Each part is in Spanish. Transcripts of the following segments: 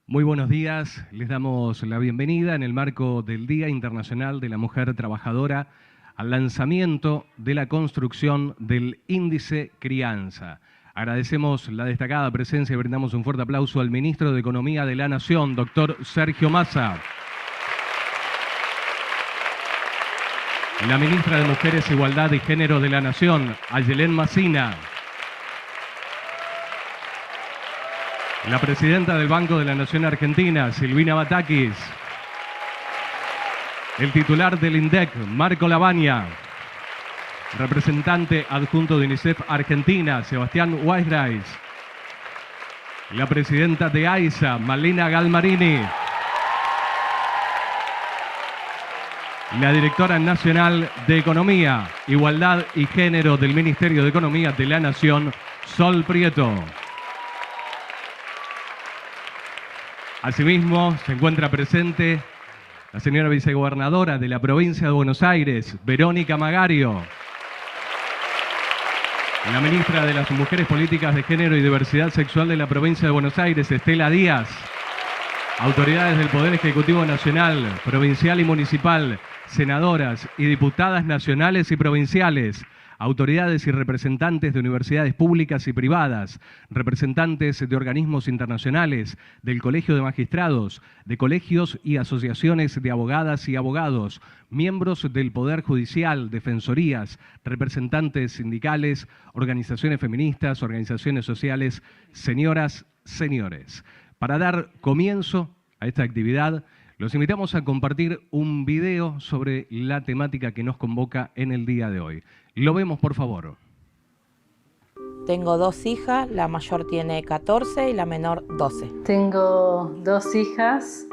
Muy buenos días, les damos la bienvenida en el marco del Día Internacional de la Mujer Trabajadora al lanzamiento de la construcción del Índice Crianza. Agradecemos la destacada presencia y brindamos un fuerte aplauso al Ministro de Economía de la Nación, doctor Sergio Massa. La Ministra de Mujeres, Igualdad y Género de la Nación, Ayelén Massina. La Presidenta del Banco de la Nación Argentina, Silvina Batakis. El titular del INDEC, Marco Lavagna. Representante adjunto de UNICEF Argentina, Sebastián Weisreis. La Presidenta de AISA, Malena Galmarini. La Directora Nacional de Economía, Igualdad y Género del Ministerio de Economía de la Nación, Sol Prieto. Asimismo, se encuentra presente la señora vicegobernadora de la provincia de Buenos Aires, Verónica Magario. La ministra de las Mujeres, Políticas de Género y Diversidad Sexual de la provincia de Buenos Aires, Estela Díaz. Autoridades del Poder Ejecutivo Nacional, provincial y municipal, senadoras y diputadas nacionales y provinciales, autoridades y representantes de universidades públicas y privadas, representantes de organismos internacionales, del Colegio de Magistrados, de colegios y asociaciones de abogadas y abogados, miembros del Poder Judicial, defensorías, representantes sindicales, organizaciones feministas, organizaciones sociales, señoras, señores. Para dar comienzo a esta actividad, los invitamos a compartir un video sobre la temática que nos convoca en el día de hoy. Lo vemos, por favor. Tengo dos hijas, la mayor tiene 14 y la menor 12. Tengo dos hijas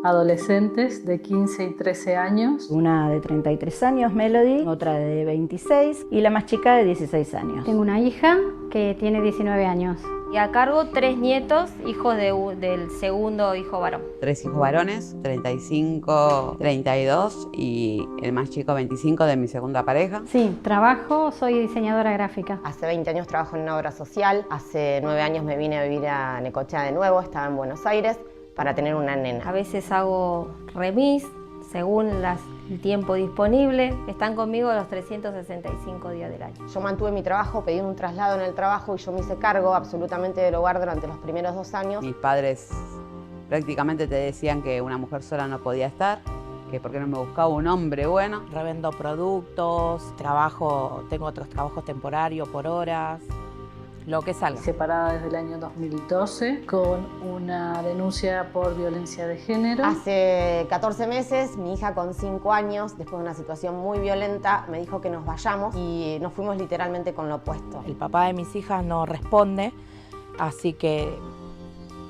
adolescentes de 15 y 13 años. Una de 33 años, Melody, otra de 26 y la más chica de 16 años. Tengo una hija que tiene 19 años. Y a cargo 3 nietos, hijos del segundo hijo varón. 3 hijos varones, 35, 32 y el más chico 25 de mi segunda pareja. Sí, trabajo, soy diseñadora gráfica. Hace 20 años trabajo en una obra social, hace 9 años me vine a vivir a Necochea de nuevo, estaba en Buenos Aires para tener una nena. A veces hago remis según el tiempo disponible. Están conmigo los 365 días del año. Yo mantuve mi trabajo, pedí un traslado en el trabajo y yo me hice cargo absolutamente del hogar durante los primeros 2 años. Mis padres prácticamente te decían que una mujer sola no podía estar, que porque no me buscaba un hombre bueno. Revendo productos, tengo otros trabajos temporarios por horas, lo que salga. Separada desde el año 2012 con una denuncia por violencia de género. Hace 14 meses, mi hija con 5 años, después de una situación muy violenta, me dijo que nos vayamos y nos fuimos literalmente con lo opuesto. El papá de mis hijas no responde, así que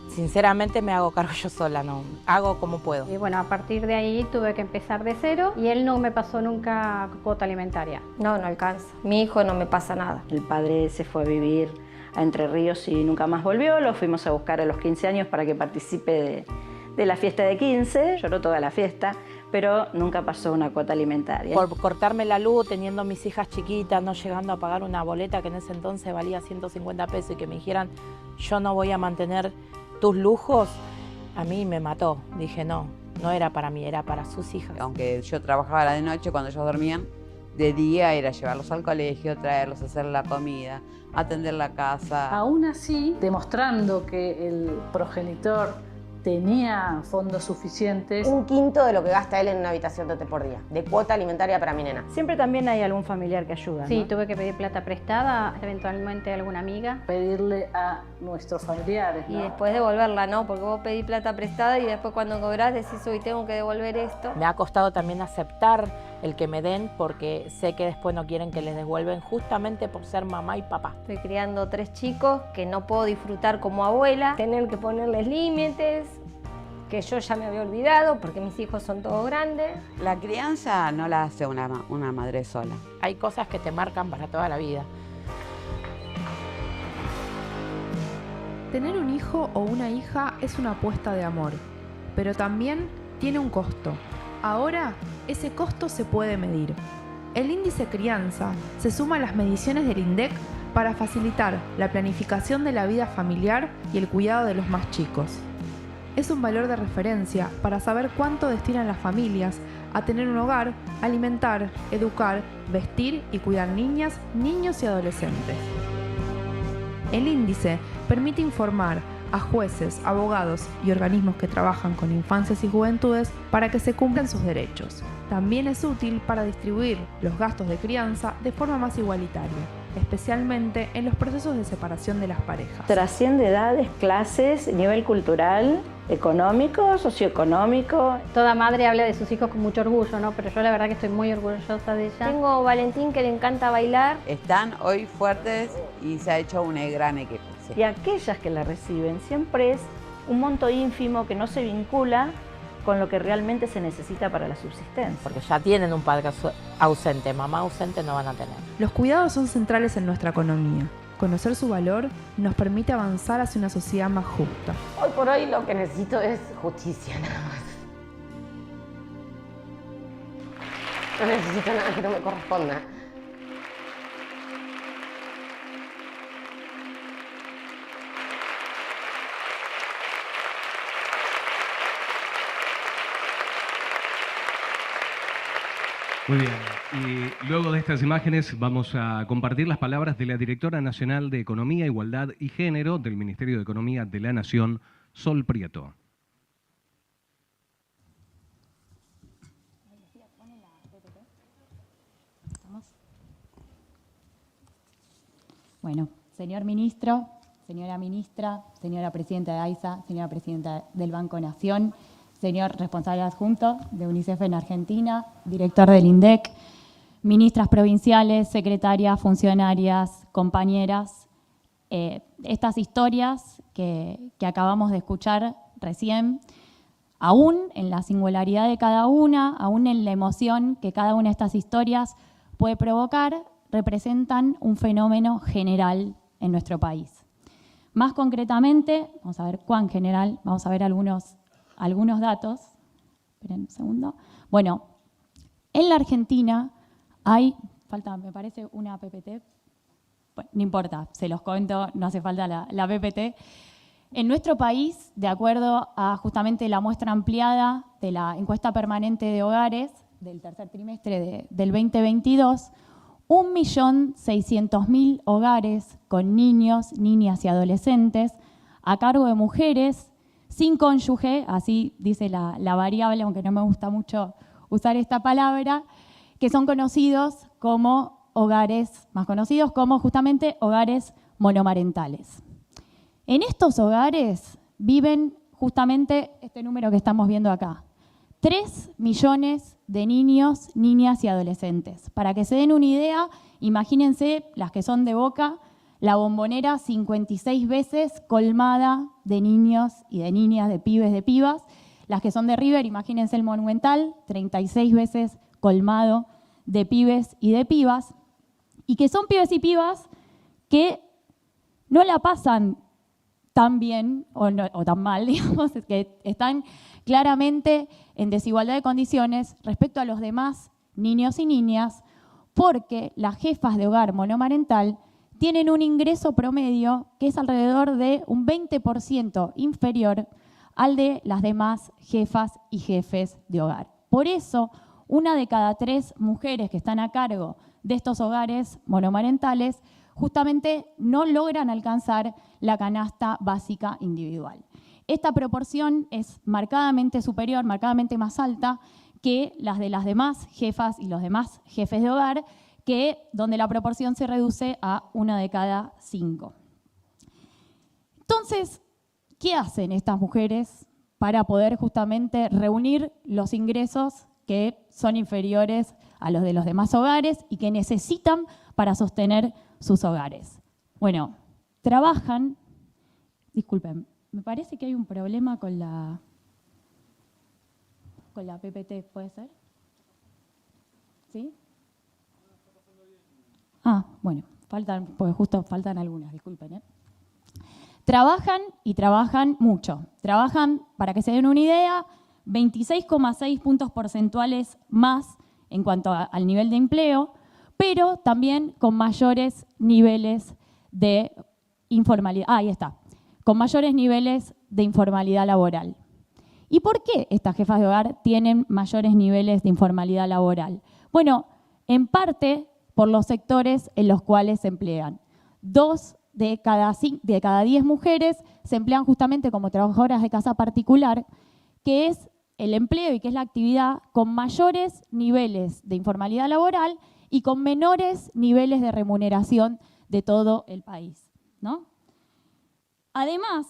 sinceramente me hago cargo yo sola, no hago como puedo. Y bueno, a partir de ahí tuve que empezar de cero y él no me pasó nunca cuota alimentaria. No alcanza. Mi hijo no me pasa nada. El padre se fue a vivir a Entre Ríos y nunca más volvió. Lo fuimos a buscar a los 15 años para que participe de la fiesta de 15. Lloró toda la fiesta, pero nunca pasó una cuota alimentaria. Por cortarme la luz, teniendo mis hijas chiquitas, no llegando a pagar una boleta que en ese entonces valía 150 pesos y que me dijeran yo no voy a mantener tus lujos, a mí me mató. Dije no era para mí, era para sus hijas. Aunque yo trabajaba de noche cuando ellos dormían, de día era llevarlos al colegio, traerlos, hacer la comida, atender la casa. Aún así, demostrando que el progenitor tenía fondos suficientes. 1/5 de lo que gasta él en una habitación de hotel por día, de cuota alimentaria para mi nena. Siempre también hay algún familiar que ayuda, ¿no? Sí, tuve que pedir plata prestada, eventualmente a alguna amiga. Pedirle a nuestros familiares, ¿no? Y después devolverla, ¿no? Porque vos pedís plata prestada y después cuando cobrás decís, hoy tengo que devolver esto. Me ha costado también aceptar el que me den porque sé que después no quieren que les devuelven justamente por ser mamá y papá. Estoy criando 3 chicos que no puedo disfrutar como abuela, tener que ponerles límites, que yo ya me había olvidado porque mis hijos son todos grandes. La crianza no la hace una madre sola. Hay cosas que te marcan para toda la vida. Tener un hijo o una hija es una apuesta de amor, pero también tiene un costo. Ahora, ese costo se puede medir. El índice crianza se suma a las mediciones del INDEC para facilitar la planificación de la vida familiar y el cuidado de los más chicos. es un valor de referencia para saber cuánto destinan las familias a tener un hogar, alimentar, educar, vestir y cuidar niñas, niños y adolescentes. El índice permite informar a jueces, abogados y organismos que trabajan con infancias y juventudes para que se cumplan sus derechos. También es útil para distribuir los gastos de crianza de forma más igualitaria, especialmente en los procesos de separación de las parejas. Trasciende edades, clases, nivel cultural, económico, socioeconómico. Toda madre habla de sus hijos con mucho orgullo, ¿no? Pero yo la verdad que estoy muy orgullosa de ella. Tengo Valentín, que le encanta bailar. Están hoy fuertes y se ha hecho un gran equipo. Sí. Y aquellas que la reciben siempre es un monto ínfimo que no se vincula con lo que realmente se necesita para la subsistencia. Porque ya tienen un padre ausente, mamá ausente no van a tener. Los cuidados son centrales en nuestra economía. Conocer su valor nos permite avanzar hacia una sociedad más justa. Hoy por hoy lo que necesito es justicia, nada más. No necesito nada que no me corresponda. Muy bien, y luego de estas imágenes vamos a compartir las palabras de la Directora Nacional de Economía, Igualdad y Género del Ministerio de Economía de la Nación, Sol Prieto. Bueno, señor ministro, señora ministra, señora presidenta de AISA, señora presidenta del Banco Nación, señor responsable adjunto de UNICEF en Argentina, director del INDEC, ministras provinciales, secretarias, funcionarias, compañeras. Estas historias que acabamos de escuchar recién, aún en la singularidad de cada una, aún en la emoción que cada una de estas historias puede provocar, representan un fenómeno general en nuestro país. Más concretamente, vamos a ver cuán general, vamos a ver algunos datos. Esperen un segundo. Bueno, en la Argentina hay, falta, me parece, una PPT. Bueno, no importa, se los cuento, no hace falta la PPT. En nuestro país, de acuerdo a justamente la muestra ampliada de la encuesta permanente de hogares del tercer trimestre del 2022, 1.600.000 hogares con niños, niñas y adolescentes a cargo de mujeres sin cónyuge, así dice la variable, aunque no me gusta mucho usar esta palabra, que son conocidos como hogares, más conocidos como justamente hogares monomarentales. En estos hogares viven justamente este número que estamos viendo acá, 3 millones de niños, niñas y adolescentes. Para que se den una idea, imagínense las que son de Boca, la Bombonera 56 veces colmada de niños y de niñas, de pibes, de pibas. Las que son de River, imagínense el Monumental, 36 veces colmado de pibes y de pibas. Y que son pibes y pibas que no la pasan tan bien o tan mal, digamos, que están claramente en desigualdad de condiciones respecto a los demás niños y niñas, porque las jefas de hogar monomarental tienen un ingreso promedio que es alrededor de un 20% inferior al de las demás jefas y jefes de hogar. Por eso, 1 de cada 3 mujeres que están a cargo de estos hogares monomarentales justamente no logran alcanzar la canasta básica individual. Esta proporción es marcadamente superior, marcadamente más alta que las de las demás jefas y los demás jefes de hogar, donde la proporción se reduce a 1 de cada 5. Entonces, ¿qué hacen estas mujeres para poder justamente reunir los ingresos que son inferiores a los de los demás hogares y que necesitan para sostener sus hogares? Bueno, trabajan, disculpen, me parece que hay un problema con la PPT, ¿puede ser? ¿Sí? Bueno, pues justo faltan algunas, disculpen. Trabajan y trabajan mucho. Trabajan, para que se den una idea, 26,6 puntos porcentuales más en cuanto al nivel de empleo, pero también con mayores niveles de informalidad. Ahí está, con mayores niveles de informalidad laboral. ¿Y por qué estas jefas de hogar tienen mayores niveles de informalidad laboral? Bueno, en parte por los sectores en los cuales se emplean. 2 de cada 10 mujeres se emplean justamente como trabajadoras de casa particular, que es el empleo y que es la actividad con mayores niveles de informalidad laboral y con menores niveles de remuneración de todo el país, ¿no? Además,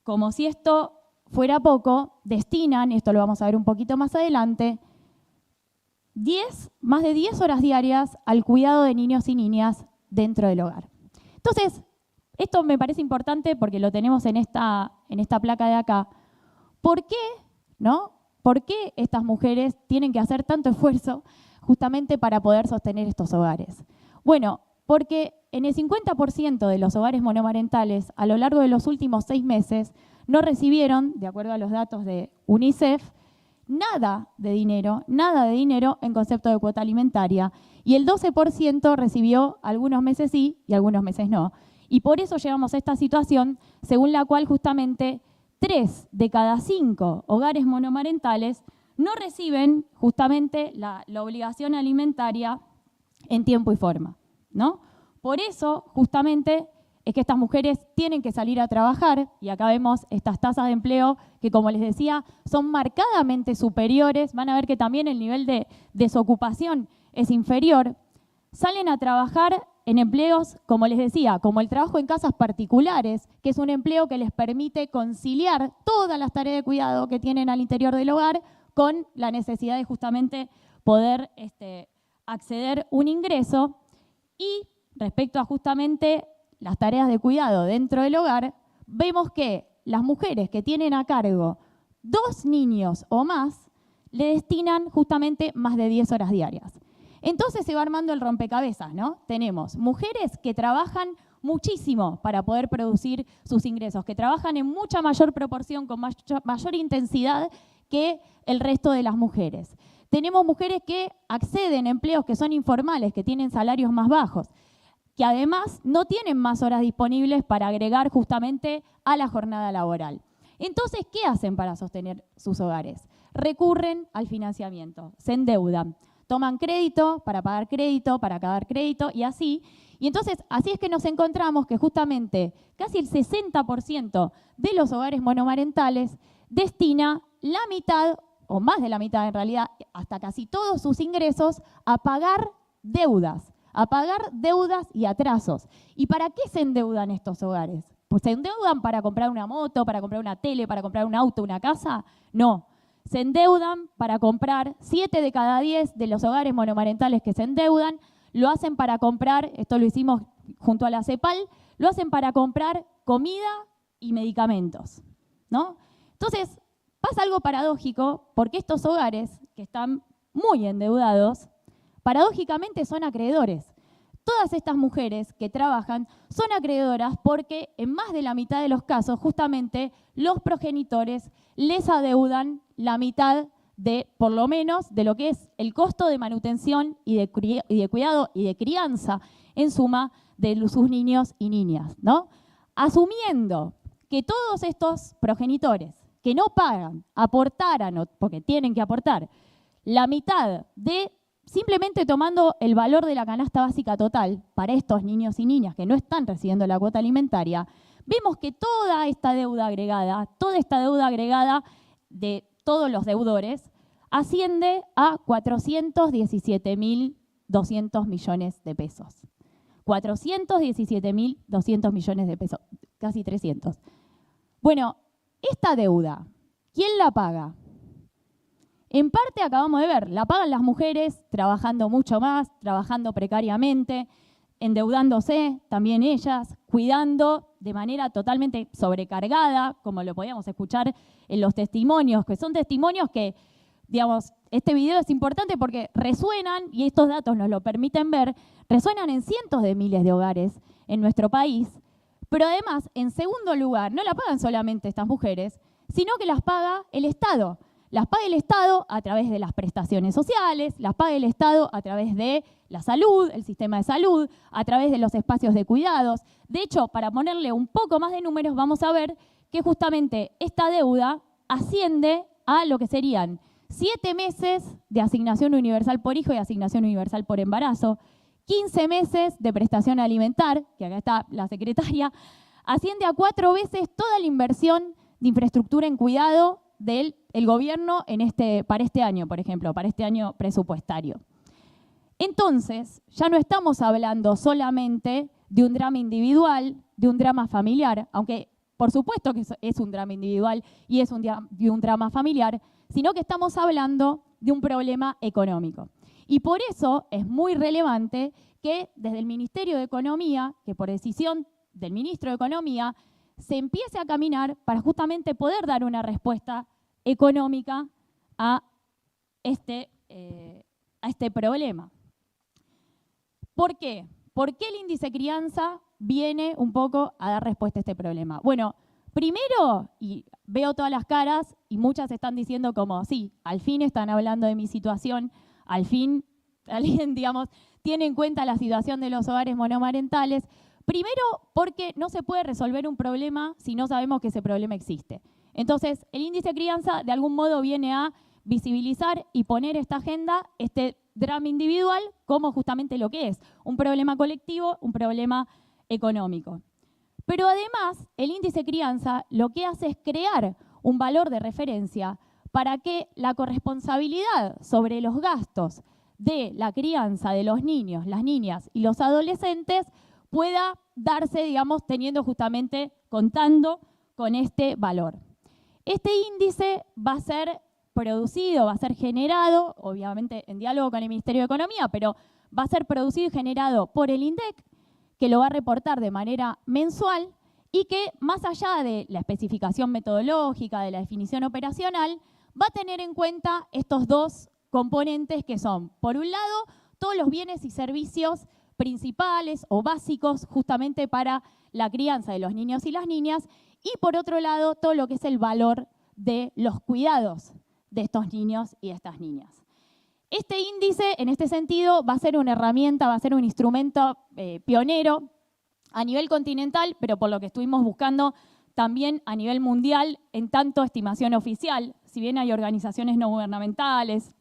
como si esto fuera poco, destinan, y esto lo vamos a ver un poquito más adelante, más de 10 horas diarias al cuidado de niños y niñas dentro del hogar. Entonces, esto me parece importante porque lo tenemos en esta placa de acá. ¿Por qué, no? ¿Por qué estas mujeres tienen que hacer tanto esfuerzo justamente para poder sostener estos hogares? Bueno, porque en el 50% de los hogares monomarentales, a lo largo de los últimos 6 meses, no recibieron, de acuerdo a los datos de UNICEF, nada de dinero en concepto de cuota alimentaria. Y el 12% recibió algunos meses sí y algunos meses no. Y por eso llegamos a esta situación según la cual justamente 3 de cada 5 hogares monomarentales no reciben justamente la obligación alimentaria en tiempo y forma, ¿no? Por eso, justamente, es que estas mujeres tienen que salir a trabajar, y acá vemos estas tasas de empleo que, como les decía, son marcadamente superiores. Van a ver que también el nivel de desocupación es inferior. Salen a trabajar en empleos, como les decía, como el trabajo en casas particulares, que es un empleo que les permite conciliar todas las tareas de cuidado que tienen al interior del hogar con la necesidad de justamente poder acceder a un ingreso. Y respecto a justamente las tareas de cuidado dentro del hogar, vemos que las mujeres que tienen a cargo 2 niños o más le destinan justamente más de 10 horas diarias. Entonces se va armando el rompecabezas, ¿no? Tenemos mujeres que trabajan muchísimo para poder producir sus ingresos, que trabajan en mucha mayor proporción, con mayor intensidad que el resto de las mujeres. Tenemos mujeres que acceden a empleos que son informales, que tienen salarios más bajos, que además no tienen más horas disponibles para agregar justamente a la jornada laboral. Entonces, ¿qué hacen para sostener sus hogares? Recurren al financiamiento, se endeudan, toman crédito para pagar crédito, para acabar crédito y así. Y entonces, así es que nos encontramos que justamente casi el 60% de los hogares monomarentales destina la mitad, o más de la mitad en realidad, hasta casi todos sus ingresos a pagar deudas y atrasos. ¿Y para qué se endeudan estos hogares? Pues ¿se endeudan para comprar una moto, para comprar una tele, para comprar un auto, una casa? No. Se endeudan para comprar, 7 de cada 10 de los hogares monomarentales que se endeudan, lo hacen para comprar, esto lo hicimos junto a la CEPAL, lo hacen para comprar comida y medicamentos, ¿no? Entonces, pasa algo paradójico, porque estos hogares que están muy endeudados, paradójicamente son acreedores. Todas estas mujeres que trabajan son acreedoras porque en más de la mitad de los casos justamente los progenitores les adeudan la mitad de, por lo menos, de lo que es el costo de manutención y de cuidado y de crianza, en suma, de sus niños y niñas, ¿no? Asumiendo que todos estos progenitores que no pagan, aportaran, porque tienen que aportar, la mitad de, simplemente tomando el valor de la canasta básica total para estos niños y niñas que no están recibiendo la cuota alimentaria, vemos que toda esta deuda agregada de todos los deudores, asciende a 417.200 millones de pesos. 417.200 millones de pesos, casi 300. Bueno, esta deuda, ¿quién la paga? En parte acabamos de ver, la pagan las mujeres trabajando mucho más, trabajando precariamente, endeudándose también ellas, cuidando de manera totalmente sobrecargada, como lo podíamos escuchar en los testimonios, que son testimonios que, digamos, este video es importante porque resuenan, y estos datos nos lo permiten ver, resuenan en cientos de miles de hogares en nuestro país, pero además, en segundo lugar, no la pagan solamente estas mujeres, sino que las paga el Estado. Las paga el Estado a través de las prestaciones sociales, las paga el Estado a través de la salud, el sistema de salud, a través de los espacios de cuidados. De hecho, para ponerle un poco más de números, vamos a ver que justamente esta deuda asciende a lo que serían 7 meses de asignación universal por hijo y asignación universal por embarazo, 15 meses de prestación alimentar, que acá está la secretaria, asciende a 4 veces toda la inversión de infraestructura en cuidado del gobierno para este año, por ejemplo, para este año presupuestario. Entonces, ya no estamos hablando solamente de un drama individual, de un drama familiar, aunque por supuesto que es un drama individual y es un drama familiar, sino que estamos hablando de un problema económico. Y por eso es muy relevante que desde el Ministerio de Economía, que por decisión del Ministro de Economía, se empiece a caminar para justamente poder dar una respuesta económica a este problema. ¿Por qué? ¿Por qué el índice crianza viene un poco a dar respuesta a este problema? Bueno, primero, y veo todas las caras y muchas están diciendo como, sí, al fin están hablando de mi situación, al fin alguien, digamos, tiene en cuenta la situación de los hogares monomarentales. Primero, porque no se puede resolver un problema si no sabemos que ese problema existe. Entonces, el índice crianza de algún modo viene a visibilizar y poner esta agenda, este drama individual, como justamente lo que es, un problema colectivo, un problema económico. Pero además, el índice crianza lo que hace es crear un valor de referencia para que la corresponsabilidad sobre los gastos de la crianza de los niños, las niñas y los adolescentes pueda darse, digamos, contando con este valor. Este índice va a ser producido, va a ser generado, obviamente en diálogo con el Ministerio de Economía, pero va a ser producido y generado por el INDEC, que lo va a reportar de manera mensual y que, más allá de la especificación metodológica, de la definición operacional, va a tener en cuenta estos dos componentes que son, por un lado, todos los bienes y servicios principales o básicos justamente para la crianza de los niños y las niñas, y por otro lado, todo lo que es el valor de los cuidados de estos niños y de estas niñas. Este índice, en este sentido, va a ser una herramienta, va a ser un instrumento pionero a nivel continental, pero por lo que estuvimos buscando también a nivel mundial, en tanto estimación oficial. Si bien hay organizaciones no gubernamentales,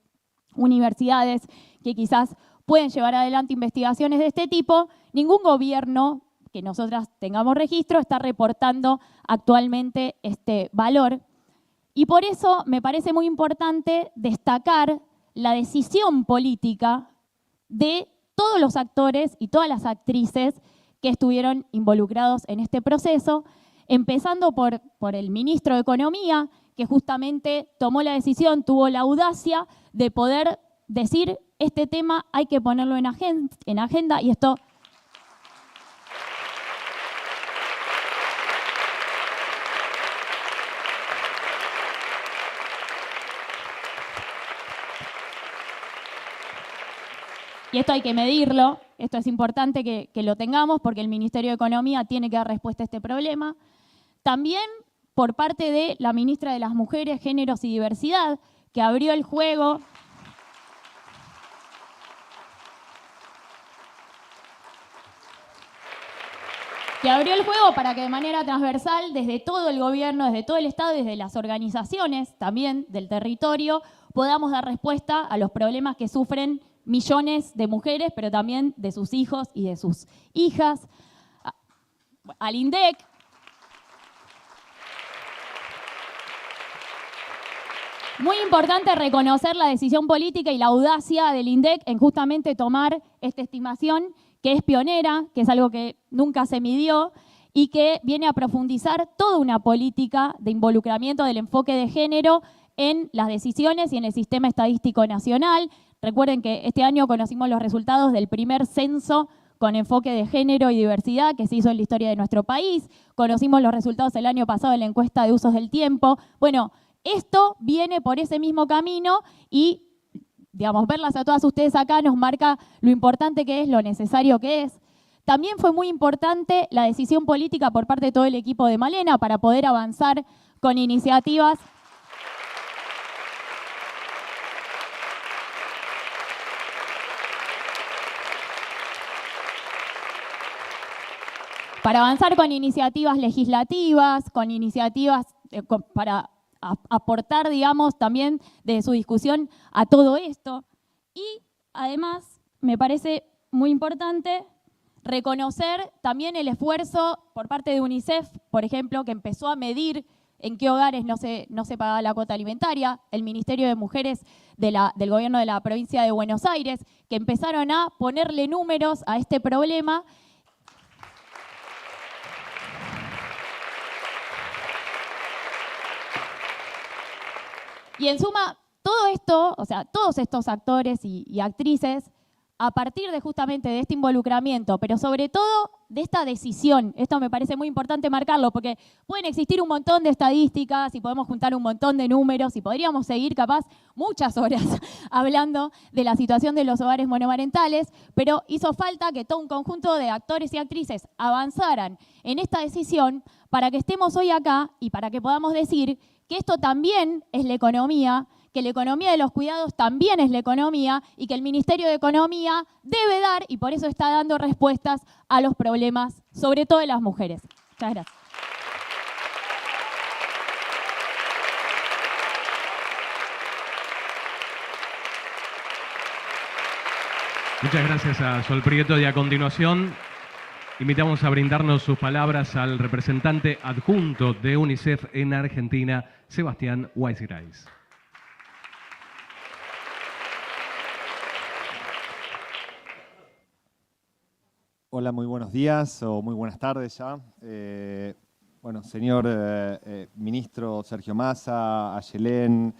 universidades que quizás pueden llevar adelante investigaciones de este tipo, ningún gobierno que nosotras tengamos registro está reportando actualmente este valor. Y por eso me parece muy importante destacar la decisión política de todos los actores y todas las actrices que estuvieron involucrados en este proceso, empezando por el ministro de Economía, que justamente tomó la decisión, tuvo la audacia de poder decir, este tema hay que ponerlo en agenda y esto... Y esto hay que medirlo, esto es importante que lo tengamos porque el Ministerio de Economía tiene que dar respuesta a este problema. También por parte de la ministra de las Mujeres, Géneros y Diversidad, que abrió el juego para que de manera transversal, desde todo el gobierno, desde todo el Estado, desde las organizaciones también del territorio, podamos dar respuesta a los problemas que sufren millones de mujeres, pero también de sus hijos y de sus hijas, al INDEC. Muy importante reconocer la decisión política y la audacia del INDEC en justamente tomar esta estimación que es pionera, que es algo que nunca se midió y que viene a profundizar toda una política de involucramiento del enfoque de género en las decisiones y en el sistema estadístico nacional. Recuerden que este año conocimos los resultados del primer censo con enfoque de género y diversidad que se hizo en la historia de nuestro país. Conocimos los resultados el año pasado de la encuesta de usos del tiempo. Bueno, esto viene por ese mismo camino y, digamos, verlas a todas ustedes acá nos marca lo importante que es, lo necesario que es. También fue muy importante la decisión política por parte de todo el equipo de Malena para poder avanzar con iniciativas legislativas, con iniciativas para aportar, digamos, también de su discusión a todo esto. Y además me parece muy importante reconocer también el esfuerzo por parte de UNICEF, por ejemplo, que empezó a medir en qué hogares no se pagaba la cuota alimentaria, el Ministerio de Mujeres del Gobierno de la Provincia de Buenos Aires, que empezaron a ponerle números a este problema. Y en suma, todo esto, o sea, todos estos actores y actrices, a partir de justamente de este involucramiento, pero sobre todo de esta decisión, esto me parece muy importante marcarlo, porque pueden existir un montón de estadísticas y podemos juntar un montón de números y podríamos seguir capaz muchas horas hablando de la situación de los hogares monomarentales, pero hizo falta que todo un conjunto de actores y actrices avanzaran en esta decisión para que estemos hoy acá y para que podamos decir que esto también es la economía, que la economía de los cuidados también es la economía y que el Ministerio de Economía debe dar, y por eso está dando respuestas a los problemas, sobre todo de las mujeres. Muchas gracias. Muchas gracias a Sol Prieto y a continuación invitamos a brindarnos sus palabras al representante adjunto de UNICEF en Argentina, Sebastián Weisgreis. Hola, muy buenos días o muy buenas tardes ya. Bueno, señor ministro Sergio Massa, Ayelén,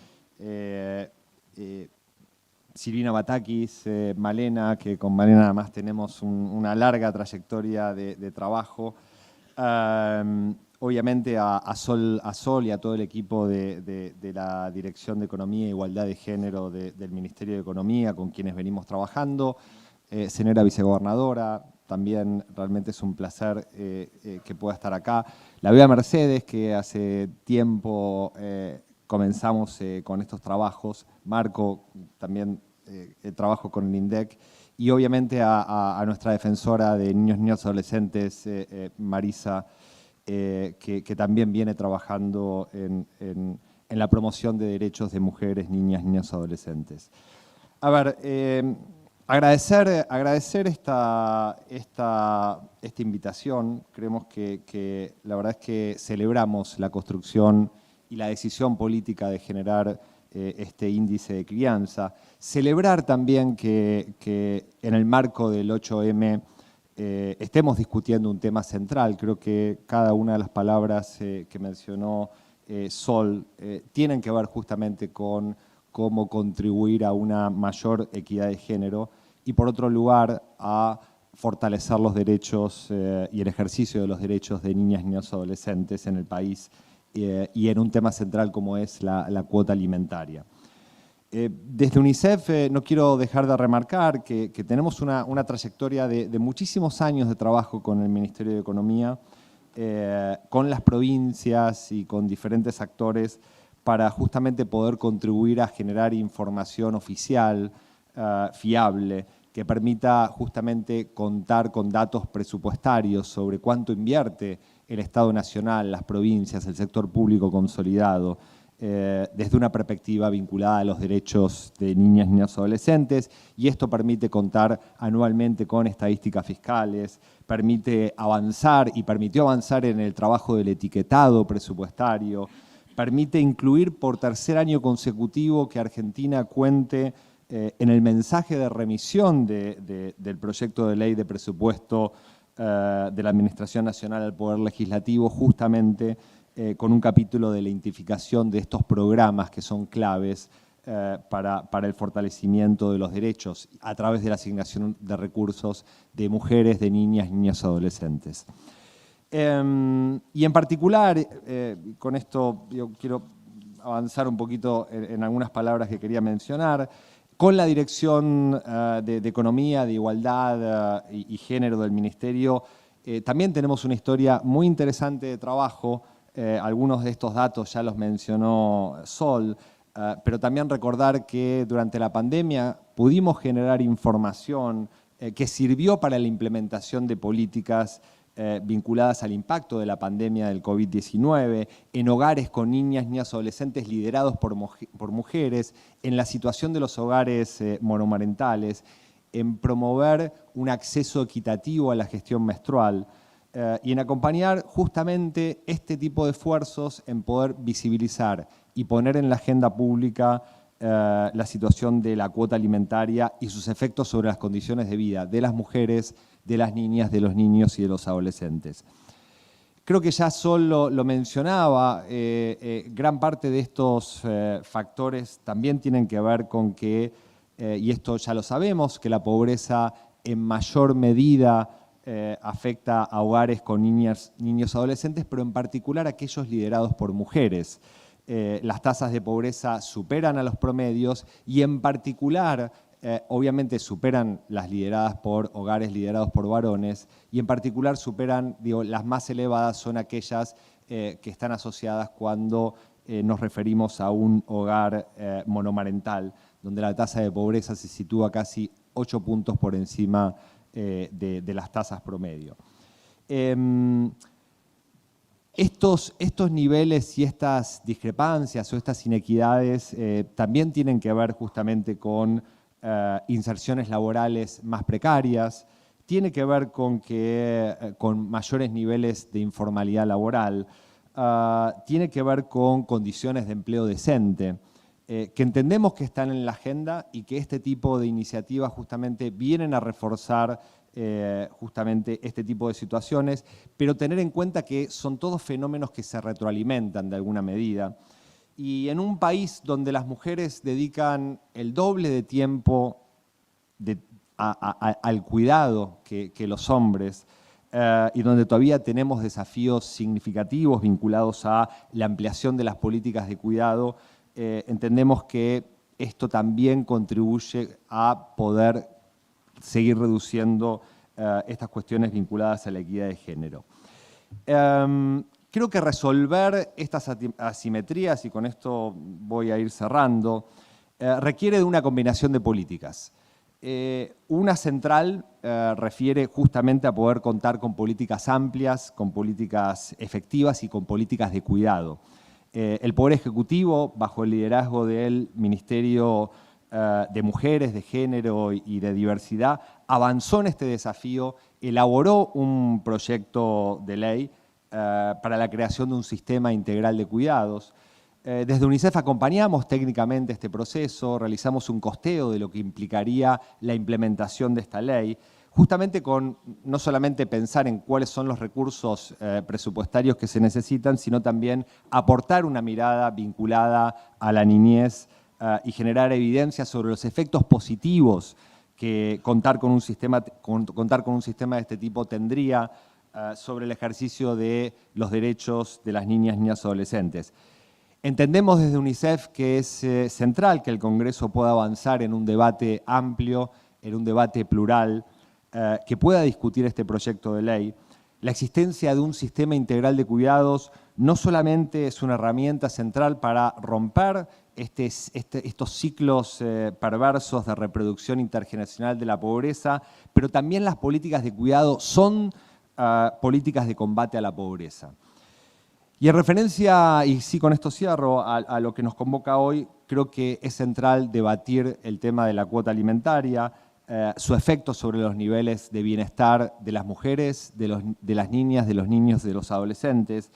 Silvina Batakis, Malena, que con Malena además tenemos una larga trayectoria de trabajo. Obviamente a Sol y a todo el equipo de la Dirección de Economía e Igualdad de Género del Ministerio de Economía, con quienes venimos trabajando. Señora vicegobernadora, también realmente es un placer que pueda estar acá. La viuda Mercedes, que hace tiempo comenzamos con estos trabajos. Marco, también trabajo con el INDEC. Y obviamente a nuestra defensora de niños, niñas y adolescentes, Marisa, que también viene trabajando en la promoción de derechos de mujeres, niñas, niños y adolescentes. A ver, agradecer esta invitación. Creemos que la verdad es que celebramos la construcción y la decisión política de generar este índice de crianza. Celebrar también que en el marco del 8M estemos discutiendo un tema central. Creo que cada una de las palabras que mencionó Sol tienen que ver justamente con cómo contribuir a una mayor equidad de género y, por otro lugar, a fortalecer los derechos y el ejercicio de los derechos de niñas, niños y adolescentes en el país y en un tema central como es la cuota alimentaria. Desde UNICEF no quiero dejar de remarcar que tenemos una trayectoria de muchísimos años de trabajo con el Ministerio de Economía, con las provincias y con diferentes actores para justamente poder contribuir a generar información oficial, fiable, que permita justamente contar con datos presupuestarios sobre cuánto invierte el Estado Nacional, las provincias, el sector público consolidado, desde una perspectiva vinculada a los derechos de niñas, niños y adolescentes, y esto permite contar anualmente con estadísticas fiscales, permite avanzar y permitió avanzar en el trabajo del etiquetado presupuestario, permite incluir por tercer año consecutivo que Argentina cuente en el mensaje de remisión del proyecto de ley de presupuesto de la Administración Nacional al Poder Legislativo, justamente con un capítulo de la identificación de estos programas que son claves para el fortalecimiento de los derechos a través de la asignación de recursos de mujeres, de niñas, niños y adolescentes. Y en particular, con esto yo quiero avanzar un poquito en algunas palabras que quería mencionar. Con la Dirección de Economía, de Igualdad y Género del Ministerio, también tenemos una historia muy interesante de trabajo. Algunos de estos datos ya los mencionó Sol, pero también recordar que durante la pandemia pudimos generar información que sirvió para la implementación de políticas vinculadas al impacto de la pandemia del COVID-19, en hogares con niñas y adolescentes liderados por mujeres, en la situación de los hogares monomarentales, en promover un acceso equitativo a la gestión menstrual y en acompañar justamente este tipo de esfuerzos en poder visibilizar y poner en la agenda pública la situación de la cuota alimentaria y sus efectos sobre las condiciones de vida de las mujeres, de las niñas, de los niños y de los adolescentes. Creo que ya Sol lo mencionaba, gran parte de estos factores también tienen que ver con que, y esto ya lo sabemos, que la pobreza en mayor medida afecta a hogares con niños y adolescentes, pero en particular aquellos liderados por mujeres. Las tasas de pobreza superan a los promedios y en particular, obviamente superan las lideradas por hogares liderados por varones y en particular superan, las más elevadas son aquellas que están asociadas cuando nos referimos a un hogar monomarental, donde la tasa de pobreza se sitúa casi 8 puntos por encima de las tasas promedio. Estos niveles y estas discrepancias o estas inequidades también tienen que ver justamente con inserciones laborales más precarias, tiene que ver con mayores niveles de informalidad laboral, tiene que ver con condiciones de empleo decente, que entendemos que están en la agenda y que este tipo de iniciativas justamente vienen a reforzar justamente este tipo de situaciones, pero tener en cuenta que son todos fenómenos que se retroalimentan de alguna medida. Y en un país donde las mujeres dedican el doble de tiempo al cuidado que los hombres, y donde todavía tenemos desafíos significativos vinculados a la ampliación de las políticas de cuidado, entendemos que esto también contribuye a poder seguir reduciendo estas cuestiones vinculadas a la equidad de género. Creo que resolver estas asimetrías, y con esto voy a ir cerrando, requiere de una combinación de políticas. Una central refiere justamente a poder contar con políticas amplias, con políticas efectivas y con políticas de cuidado. El Poder Ejecutivo, bajo el liderazgo del Ministerio de Mujeres, de Género y de Diversidad, avanzó en este desafío, elaboró un proyecto de ley para la creación de un sistema integral de cuidados. Desde UNICEF acompañamos técnicamente este proceso, realizamos un costeo de lo que implicaría la implementación de esta ley, justamente con no solamente pensar en cuáles son los recursos presupuestarios que se necesitan, sino también aportar una mirada vinculada a la niñez y generar evidencia sobre los efectos positivos que contar con un sistema de este tipo tendría sobre el ejercicio de los derechos de las niñas y adolescentes. Entendemos desde UNICEF que es central que el Congreso pueda avanzar en un debate amplio, en un debate plural, que pueda discutir este proyecto de ley. La existencia de un sistema integral de cuidados no solamente es una herramienta central para romper estos ciclos perversos de reproducción intergeneracional de la pobreza, pero también las políticas de cuidado son políticas de combate a la pobreza. Y en referencia, y sí con esto cierro, a lo que nos convoca hoy, creo que es central debatir el tema de la cuota alimentaria, su efecto sobre los niveles de bienestar de las mujeres, de las niñas, de los niños, de los adolescentes.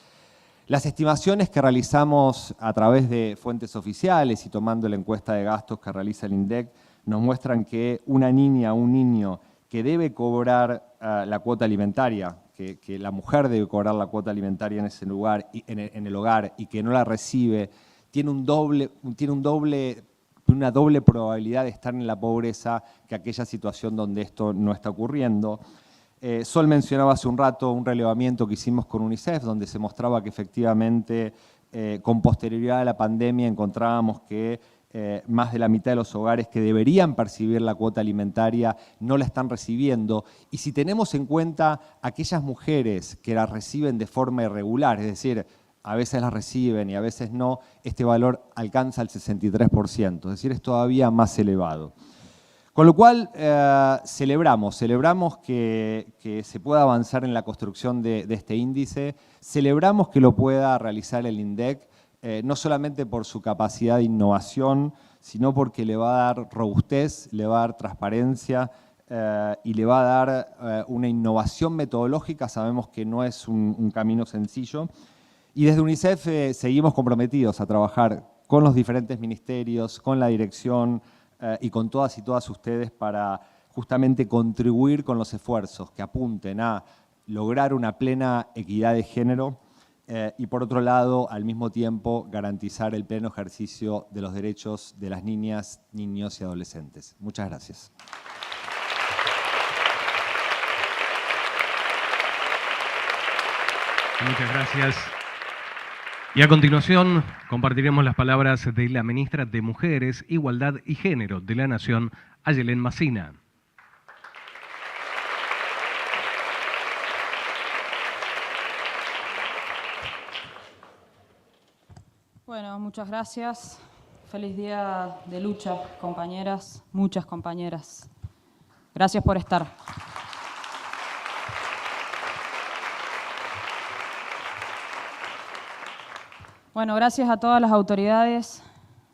Las estimaciones que realizamos a través de fuentes oficiales y tomando la encuesta de gastos que realiza el INDEC nos muestran que una niña o un niño que debe cobrar la cuota alimentaria, que la mujer debe cobrar la cuota alimentaria en ese lugar, en el hogar, y que no la recibe, tiene una doble probabilidad de estar en la pobreza que aquella situación donde esto no está ocurriendo. Sol mencionaba hace un rato un relevamiento que hicimos con UNICEF, donde se mostraba que efectivamente con posterioridad a la pandemia encontrábamos que más de la mitad de los hogares que deberían percibir la cuota alimentaria no la están recibiendo. Y si tenemos en cuenta aquellas mujeres que la reciben de forma irregular, es decir, a veces la reciben y a veces no, este valor alcanza el 63%, es decir, es todavía más elevado. Con lo cual, celebramos que se pueda avanzar en la construcción de este índice, celebramos que lo pueda realizar el INDEC, no solamente por su capacidad de innovación, sino porque le va a dar robustez, le va a dar transparencia y le va a dar una innovación metodológica. Sabemos que no es un camino sencillo. Y desde UNICEF seguimos comprometidos a trabajar con los diferentes ministerios, con la dirección y con todas y todas ustedes para justamente contribuir con los esfuerzos que apunten a lograr una plena equidad de género y por otro lado, al mismo tiempo, garantizar el pleno ejercicio de los derechos de las niñas, niños y adolescentes. Muchas gracias. Muchas gracias. Y a continuación compartiremos las palabras de la ministra de Mujeres, Igualdad y Género de la Nación, Ayelén Massina. Bueno, muchas gracias. Feliz día de lucha, compañeras, muchas compañeras. Gracias por estar. Bueno, gracias a todas las autoridades.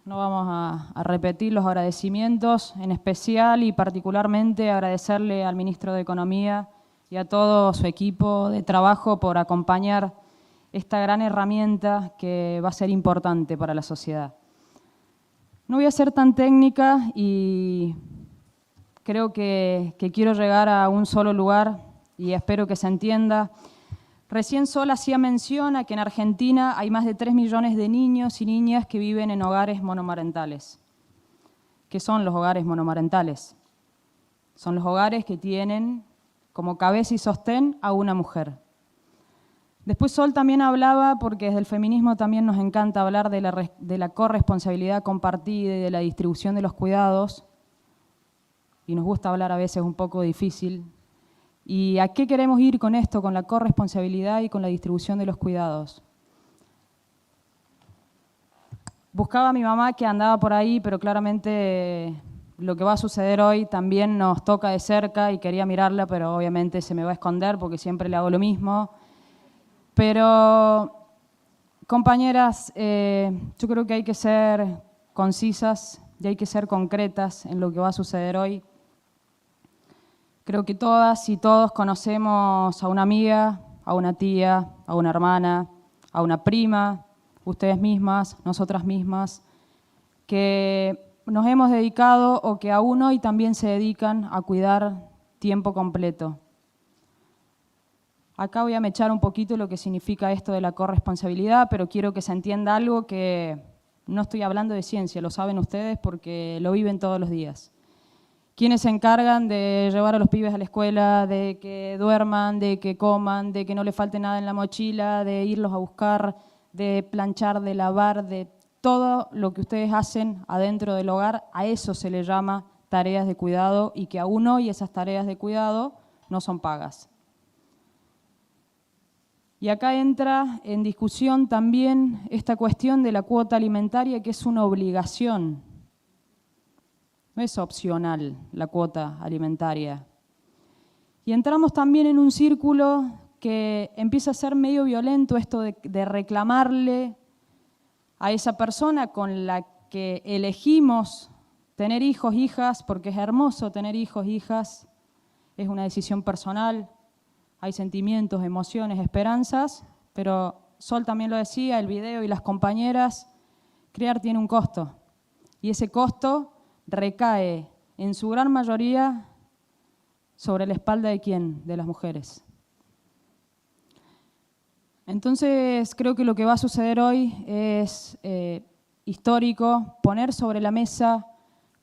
No vamos a repetir los agradecimientos, en especial y particularmente agradecerle al ministro de Economía y a todo su equipo de trabajo por acompañar esta gran herramienta que va a ser importante para la sociedad. No voy a ser tan técnica y creo que quiero llegar a un solo lugar y espero que se entienda. Recién Sol hacía mención a que en Argentina hay más de 3 millones de niños y niñas que viven en hogares monomarentales. ¿Qué son los hogares monomarentales? Son los hogares que tienen como cabeza y sostén a una mujer. Después Sol también hablaba, porque desde el feminismo también nos encanta hablar de la corresponsabilidad compartida y de la distribución de los cuidados, y nos gusta hablar a veces un poco difícil. ¿Y a qué queremos ir con esto, con la corresponsabilidad y con la distribución de los cuidados? Buscaba a mi mamá que andaba por ahí, pero claramente lo que va a suceder hoy también nos toca de cerca y quería mirarla, pero obviamente se me va a esconder porque siempre le hago lo mismo. Pero, compañeras, yo creo que hay que ser concisas y hay que ser concretas en lo que va a suceder hoy. Creo que todas y todos conocemos a una amiga, a una tía, a una hermana, a una prima, ustedes mismas, nosotras mismas, que nos hemos dedicado o que aún hoy también se dedican a cuidar tiempo completo. Acá voy a mechar un poquito lo que significa esto de la corresponsabilidad, pero quiero que se entienda algo que no estoy hablando de ciencia, lo saben ustedes porque lo viven todos los días. ¿Quiénes se encargan de llevar a los pibes a la escuela, de que duerman, de que coman, de que no les falte nada en la mochila, de irlos a buscar, de planchar, de lavar, de todo lo que ustedes hacen adentro del hogar? A eso se le llama tareas de cuidado y que aún hoy esas tareas de cuidado no son pagas. Y acá entra en discusión también esta cuestión de la cuota alimentaria, que es una obligación. No es opcional la cuota alimentaria. Y entramos también en un círculo que empieza a ser medio violento, esto de reclamarle a esa persona con la que elegimos tener hijos, hijas, porque es hermoso tener hijos, hijas, es una decisión personal. Hay sentimientos, emociones, esperanzas, pero Sol también lo decía, el video y las compañeras, criar tiene un costo. Y ese costo recae en su gran mayoría sobre la espalda de ¿quién? De las mujeres. Entonces creo que lo que va a suceder hoy es histórico, poner sobre la mesa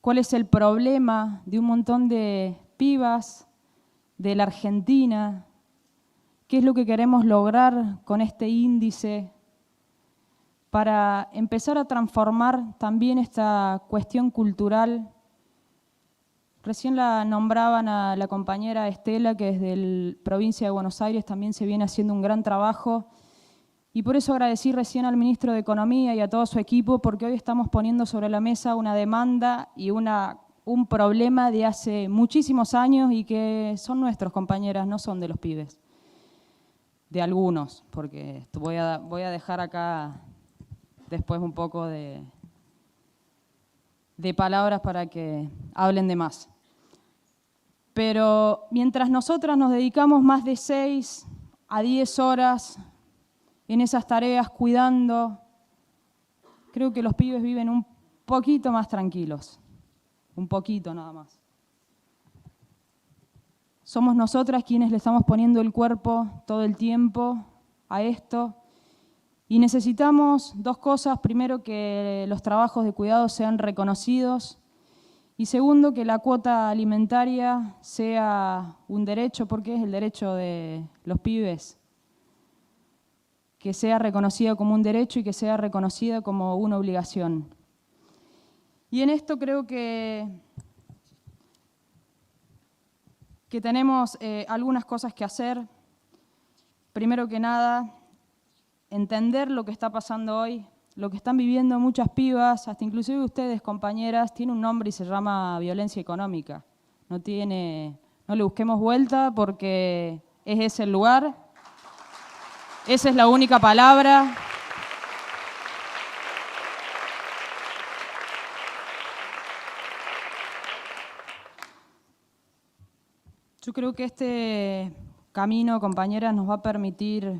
cuál es el problema de un montón de pibas de la Argentina. ¿Qué es lo que queremos lograr con este índice para empezar a transformar también esta cuestión cultural? Recién la nombraban a la compañera Estela, que desde la provincia de Buenos Aires también se viene haciendo un gran trabajo. Y por eso agradecí recién al ministro de Economía y a todo su equipo, porque hoy estamos poniendo sobre la mesa una demanda y un un problema de hace muchísimos años y que son nuestros, compañeras, no son de los pibes. De algunos, porque voy a dejar acá después un poco de palabras para que hablen de más. Pero mientras nosotras nos dedicamos más de 6 a 10 horas en esas tareas cuidando, creo que los pibes viven un poquito más tranquilos, un poquito nada más. Somos nosotras quienes le estamos poniendo el cuerpo todo el tiempo a esto y necesitamos 2 cosas. Primero, que los trabajos de cuidado sean reconocidos y segundo, que la cuota alimentaria sea un derecho, porque es el derecho de los pibes, que sea reconocida como un derecho y que sea reconocida como una obligación. Y en esto creo que tenemos algunas cosas que hacer. Primero que nada, entender lo que está pasando hoy, lo que están viviendo muchas pibas, hasta inclusive ustedes, compañeras, tiene un nombre y se llama violencia económica. No le busquemos vuelta porque es ese el lugar, esa es la única palabra. Yo creo que este camino, compañeras, nos va a permitir,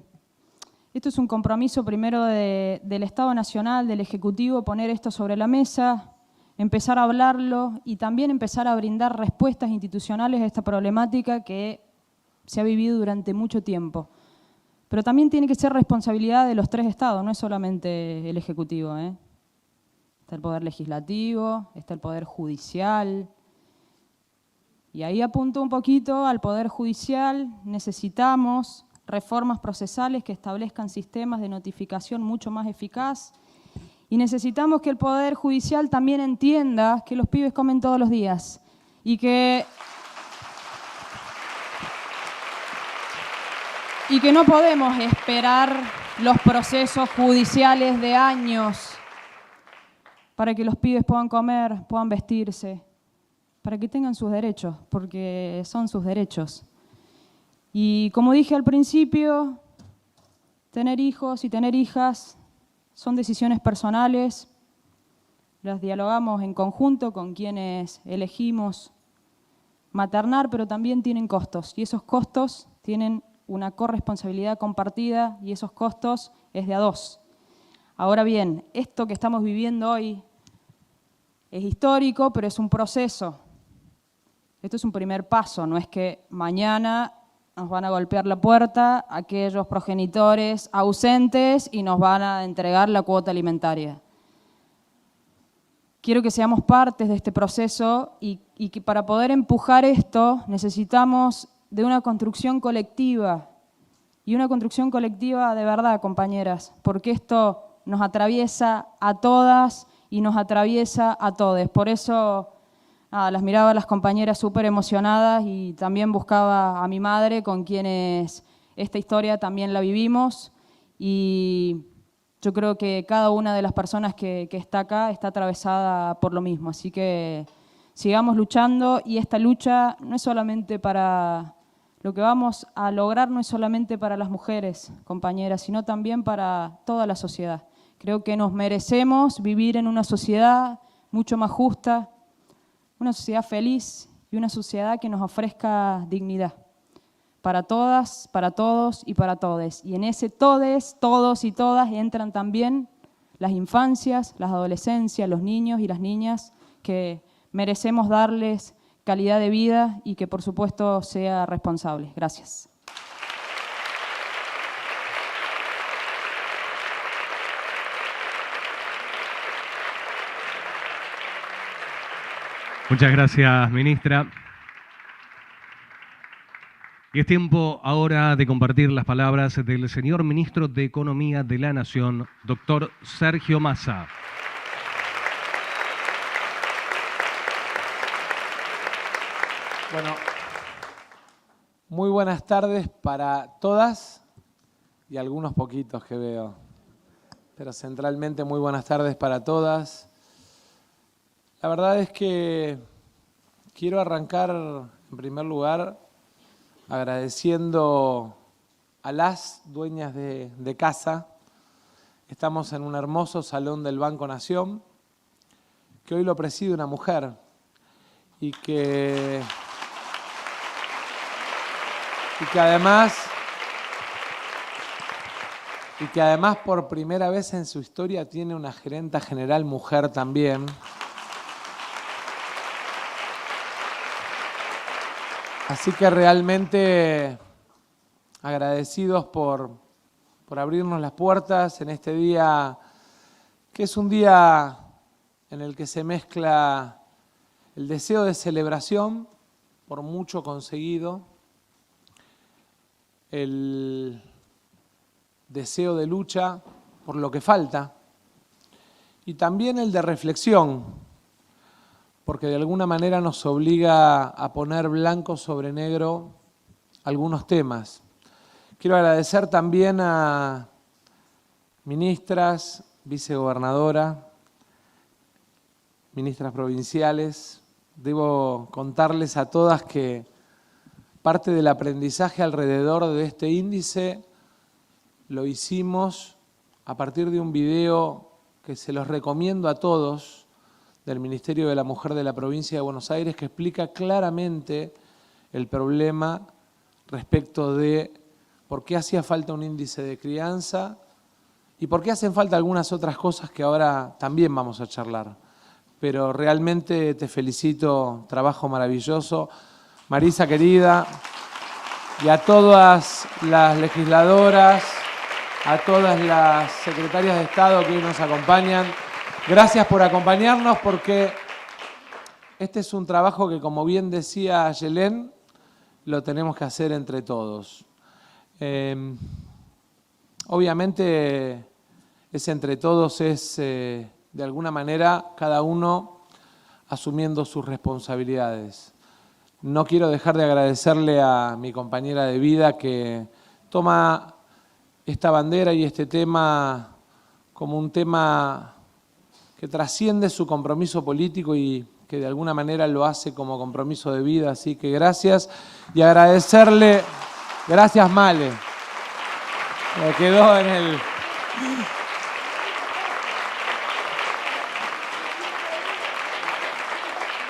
esto es un compromiso primero del Estado Nacional, del Ejecutivo, poner esto sobre la mesa, empezar a hablarlo y también empezar a brindar respuestas institucionales a esta problemática que se ha vivido durante mucho tiempo. Pero también tiene que ser responsabilidad de los 3 estados, no es solamente el Ejecutivo, ¿eh? Está el Poder Legislativo, está el Poder Judicial. Y ahí apunto un poquito al Poder Judicial. Necesitamos reformas procesales que establezcan sistemas de notificación mucho más eficaz. Y necesitamos que el Poder Judicial también entienda que los pibes comen todos los días y que no podemos esperar los procesos judiciales de años para que los pibes puedan comer, puedan vestirse, para que tengan sus derechos, porque son sus derechos. Y como dije al principio, tener hijos y tener hijas son decisiones personales, las dialogamos en conjunto con quienes elegimos maternar, pero también tienen costos, y esos costos tienen una corresponsabilidad compartida, y esos costos es de a 2. Ahora bien, esto que estamos viviendo hoy es histórico, pero es un proceso. Esto es un primer paso, no es que mañana nos van a golpear la puerta aquellos progenitores ausentes y nos van a entregar la cuota alimentaria. Quiero que seamos partes de este proceso y que para poder empujar esto necesitamos de una construcción colectiva, y una construcción colectiva de verdad, compañeras, porque esto nos atraviesa a todas y nos atraviesa a todes. Por eso las miraba a las compañeras súper emocionadas y también buscaba a mi madre, con quienes esta historia también la vivimos, y yo creo que cada una de las personas que está acá está atravesada por lo mismo. Así que sigamos luchando, y esta lucha no es solamente para, lo que vamos a lograr no es solamente para las mujeres, compañeras, sino también para toda la sociedad. Creo que nos merecemos vivir en una sociedad mucho más justa, una sociedad feliz y una sociedad que nos ofrezca dignidad para todas, para todos y para todes. Y en ese todes, todos y todas entran también las infancias, las adolescencias, los niños y las niñas, que merecemos darles calidad de vida y que por supuesto sea responsable. Gracias. Muchas gracias, ministra. Y es tiempo ahora de compartir las palabras del señor ministro de Economía de la Nación, doctor Sergio Massa. Bueno, muy buenas tardes para todas y algunos poquitos que veo, pero centralmente muy buenas tardes para todas. La verdad es que Quiero arrancar, en primer lugar, agradeciendo a las dueñas de casa. Estamos en un hermoso salón del Banco Nación, que hoy lo preside una mujer y que además por primera vez en su historia tiene una gerenta general mujer también. Así que realmente agradecidos por abrirnos las puertas en este día, que es un día en el que se mezcla el deseo de celebración por mucho conseguido, el deseo de lucha por lo que falta y también el de reflexión, porque de alguna manera nos obliga a poner blanco sobre negro algunos temas. Quiero agradecer también a ministras, vicegobernadora, ministras provinciales. Debo contarles a todas que parte del aprendizaje alrededor de este índice lo hicimos a partir de un video que se los recomiendo a todos, del Ministerio de la Mujer de la Provincia de Buenos Aires, que explica claramente el problema respecto de por qué hacía falta un índice de crianza y por qué hacen falta algunas otras cosas que ahora también vamos a charlar. Pero realmente te felicito, trabajo maravilloso. Marisa querida, y a todas las legisladoras, a todas las secretarias de Estado que hoy nos acompañan, gracias por acompañarnos, porque este es un trabajo que, como bien decía Yelén, lo tenemos que hacer entre todos. Obviamente, ese entre todos es, de alguna manera, cada uno asumiendo sus responsabilidades. No quiero dejar de agradecerle a mi compañera de vida que toma esta bandera y este tema como un tema que trasciende su compromiso político y que de alguna manera lo hace como compromiso de vida. Así que gracias y agradecerle, gracias Male, me quedó en el...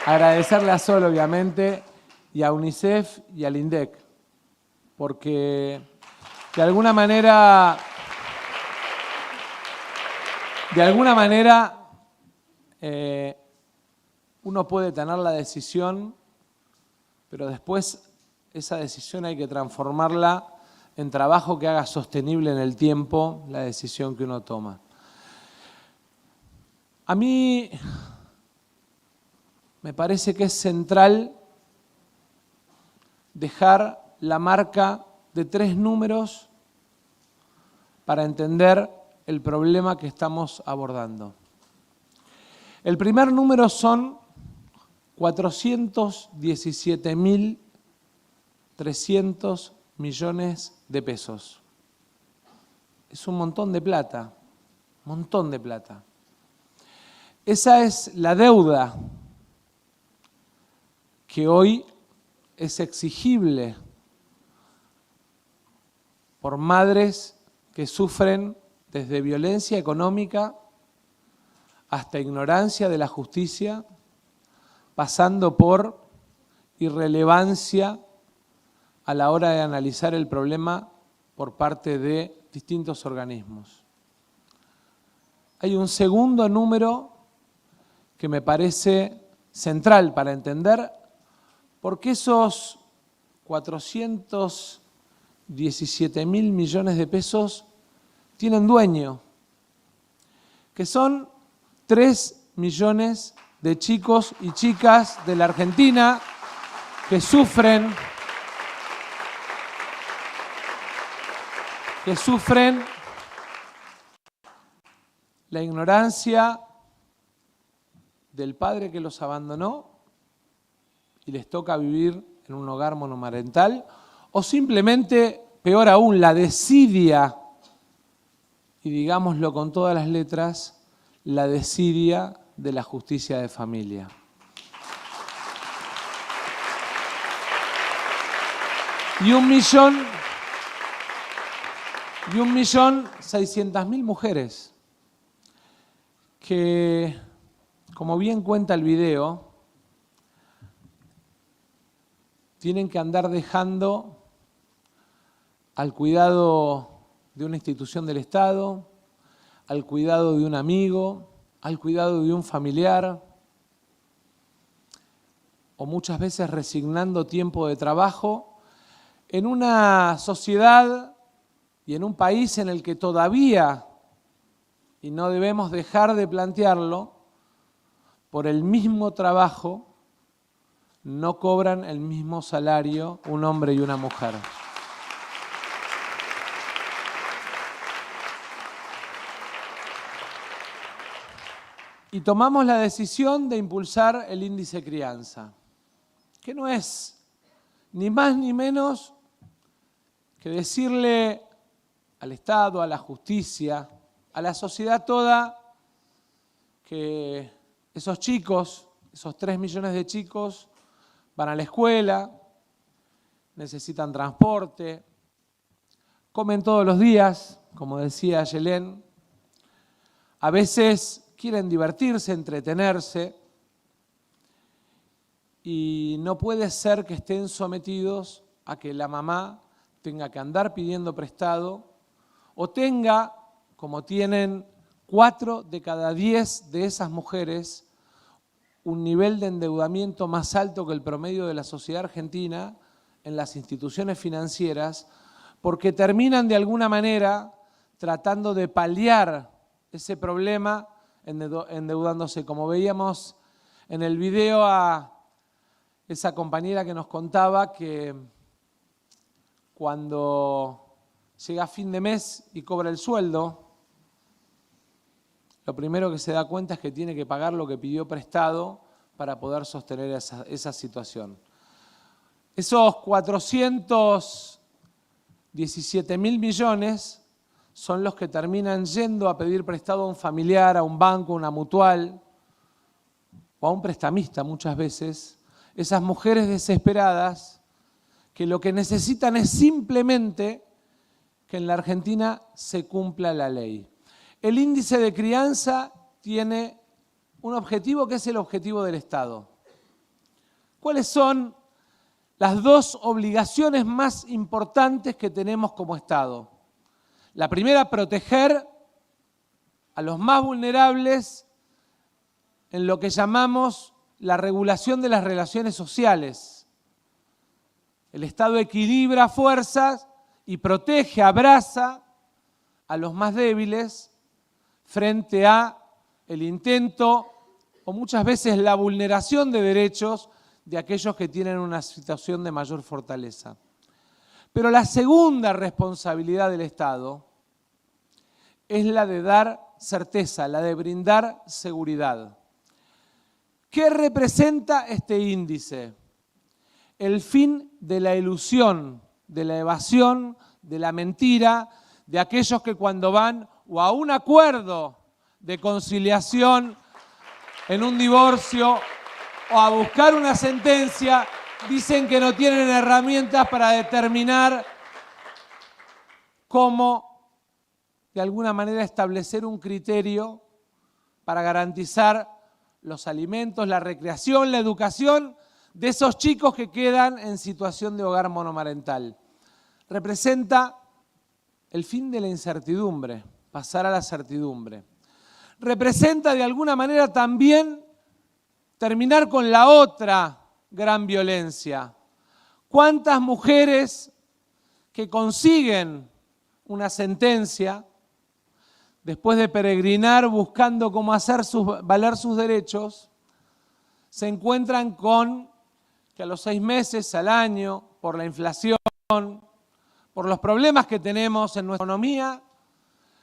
Agradecerle a Sol, obviamente, y a UNICEF y al INDEC, porque de alguna manera uno puede tener la decisión, pero después esa decisión hay que transformarla en trabajo que haga sostenible en el tiempo la decisión que uno toma. A mí me parece que es central dejar la marca de 3 números para entender el problema que estamos abordando. El primer número son 417.300 millones de pesos. Es un montón de plata, montón de plata. Esa es la deuda que hoy es exigible por madres que sufren desde violencia económica hasta ignorancia de la justicia, pasando por irrelevancia a la hora de analizar el problema por parte de distintos organismos. Hay un segundo número que me parece central para entender por qué esos 417.000 millones de pesos tienen dueño, que son 3 millones de chicos y chicas de la Argentina que sufren la ignorancia del padre que los abandonó y les toca vivir en un hogar monomarental, o simplemente, peor aún, la desidia, y digámoslo con todas las letras, la desidia de la justicia de familia. y 1.600.000 mujeres que, como bien cuenta el video, tienen que andar dejando al cuidado de una institución del Estado, al cuidado de un amigo, al cuidado de un familiar, o muchas veces resignando tiempo de trabajo en una sociedad y en un país en el que todavía, y no debemos dejar de plantearlo, por el mismo trabajo no cobran el mismo salario un hombre y una mujer. Y tomamos la decisión de impulsar el índice crianza, que no es ni más ni menos que decirle al Estado, a la justicia, a la sociedad toda, que esos chicos, esos 3 millones de chicos, van a la escuela, necesitan transporte, comen todos los días, como decía Yelén, a veces quieren divertirse, entretenerse, y no puede ser que estén sometidos a que la mamá tenga que andar pidiendo prestado o tenga, como tienen 4 de cada 10 de esas mujeres, un nivel de endeudamiento más alto que el promedio de la sociedad argentina en las instituciones financieras, porque terminan de alguna manera tratando de paliar ese problema endeudándose. Como veíamos en el video a esa compañera que nos contaba que cuando llega a fin de mes y cobra el sueldo, lo primero que se da cuenta es que tiene que pagar lo que pidió prestado para poder sostener esa situación. Esos 417.000 millones son los que terminan yendo a pedir prestado a un familiar, a un banco, a una mutual o a un prestamista muchas veces. Esas mujeres desesperadas que lo que necesitan es simplemente que en la Argentina se cumpla la ley. El índice de crianza tiene un objetivo que es el objetivo del Estado. ¿Cuáles son las 2 obligaciones más importantes que tenemos como Estado? La primera, proteger a los más vulnerables en lo que llamamos la regulación de las relaciones sociales. El Estado equilibra fuerzas y protege, abraza a los más débiles frente a el intento o muchas veces la vulneración de derechos de aquellos que tienen una situación de mayor fortaleza. Pero la segunda responsabilidad del Estado es la de dar certeza, la de brindar seguridad. ¿Qué representa este índice? El fin de la ilusión, de la evasión, de la mentira, de aquellos que cuando van o a un acuerdo de conciliación en un divorcio o a buscar una sentencia, dicen que no tienen herramientas para determinar cómo, de alguna manera, establecer un criterio para garantizar los alimentos, la recreación, la educación de esos chicos que quedan en situación de hogar monomarental. Representa el fin de la incertidumbre, pasar a la certidumbre. Representa de alguna manera también terminar con la otra gran violencia. ¿Cuántas mujeres que consiguen una sentencia después de peregrinar buscando cómo hacer valer sus derechos, se encuentran con que a los 6 meses, al año, por la inflación, por los problemas que tenemos en nuestra economía,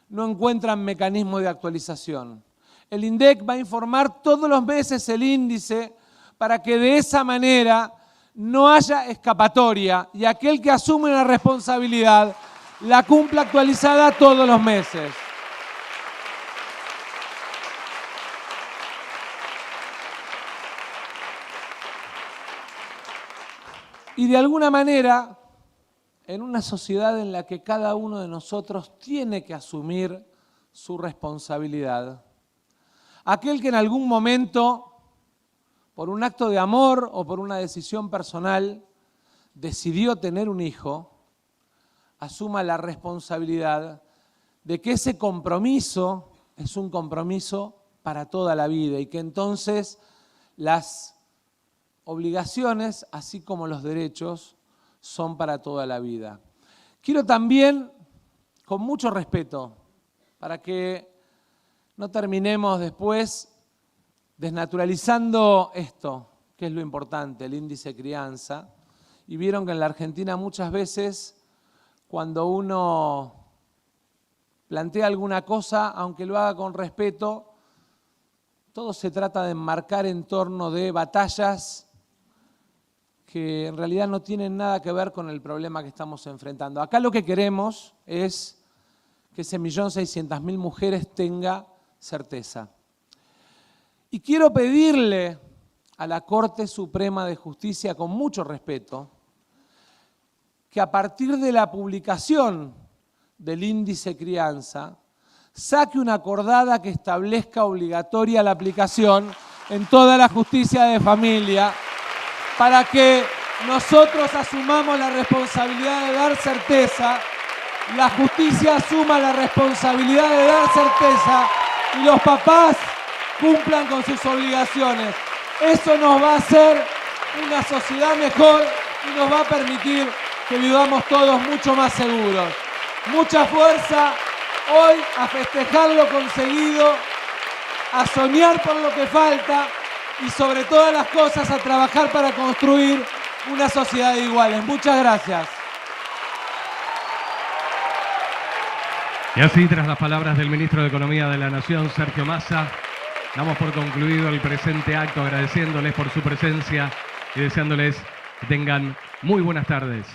no encuentran mecanismos de actualización? El INDEC va a informar todos los meses el índice para que de esa manera no haya escapatoria y aquel que asume una responsabilidad la cumpla actualizada todos los meses. Y de alguna manera en una sociedad en la que cada uno de nosotros tiene que asumir su responsabilidad. Aquel que en algún momento, por un acto de amor o por una decisión personal, decidió tener un hijo, asuma la responsabilidad de que ese compromiso es un compromiso para toda la vida y que entonces las obligaciones, así como los derechos, son para toda la vida. Quiero también, con mucho respeto, para que no terminemos después desnaturalizando esto, que es lo importante, el índice de crianza. Y vieron que en la Argentina muchas veces, cuando uno plantea alguna cosa, aunque lo haga con respeto, todo se trata de enmarcar en torno de batallas que en realidad no tienen nada que ver con el problema que estamos enfrentando. Acá lo que queremos es que ese 1.600.000 mujeres tenga certeza. Y quiero pedirle a la Corte Suprema de Justicia, con mucho respeto, que a partir de la publicación del índice crianza, saque una acordada que establezca obligatoria la aplicación en toda la justicia de familia, para que nosotros asumamos la responsabilidad de dar certeza, la justicia asuma la responsabilidad de dar certeza y los papás cumplan con sus obligaciones. Eso nos va a hacer una sociedad mejor y nos va a permitir que vivamos todos mucho más seguros. Mucha fuerza hoy a festejar lo conseguido, a soñar por lo que falta y sobre todas las cosas a trabajar para construir una sociedad de iguales. Muchas gracias. Y así, tras las palabras del ministro de Economía de la Nación, Sergio Massa, damos por concluido el presente acto, agradeciéndoles por su presencia y deseándoles que tengan muy buenas tardes.